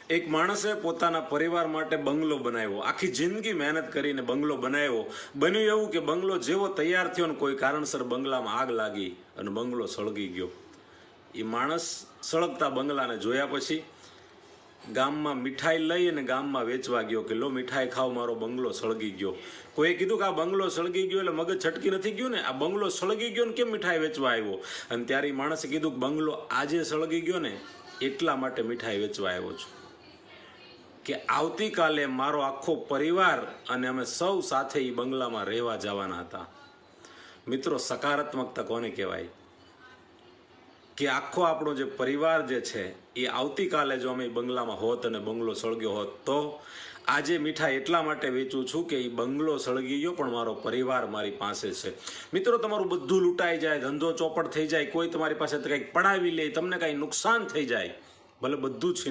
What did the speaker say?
એક માણસે પોતાના પરિવાર માટે બંગલો બનાવ્યો, આખી જિંદગી મહેનત કરીને બંગલો બનાવ્યો. બન્યું એવું કે બંગલો જેવો તૈયાર થયો ને કોઈ કારણસર બંગલામાં આગ લાગી અને બંગલો સળગી ગયો. એ માણસ સળગતા બંગલાને જોયા પછી ગામમાં મીઠાઈ લઈ અને ગામમાં વેચવા ગયો કે લો મીઠાઈ ખાવ, મારો બંગલો સળગી ગયો. કોઈએ કીધું કે આ બંગલો સળગી ગયો એટલે મગજ છટકી નથી ગયું ને, આ બંગલો સળગી ગયો ને કેમ મીઠાઈ વેચવા આવ્યો? અને ત્યારે એ માણસે કીધું કે બંગલો આજે સળગી ગયો ને એટલા માટે મીઠાઈ વેચવા આવ્યો છું, કે આવતીકાલે મારો આખો પરિવાર અને અમે સૌ સાથે એ બંગલામાં રહેવા જવાના હતા. મિત્રો, સકારાત્મકતા કોને કહેવાય? કે આખો આપણો જે પરિવાર જે છે એ આવતીકાલે જો અમે બંગલામાં હોત અને બંગલો સળગ્યો હોત તો આજે મીઠાઈ એટલા માટે વેચું છું કે એ બંગલો સળગી ગયો પણ મારો પરિવાર મારી પાસે છે. મિત્રો, તમારું બધું લૂંટાઈ જાય, ધંધો ચોપટ થઈ જાય, કોઈ તમારી પાસે કંઈક પડાવી લે, તમને કાંઈ નુકસાન થઈ જાય, ભલે બધું જ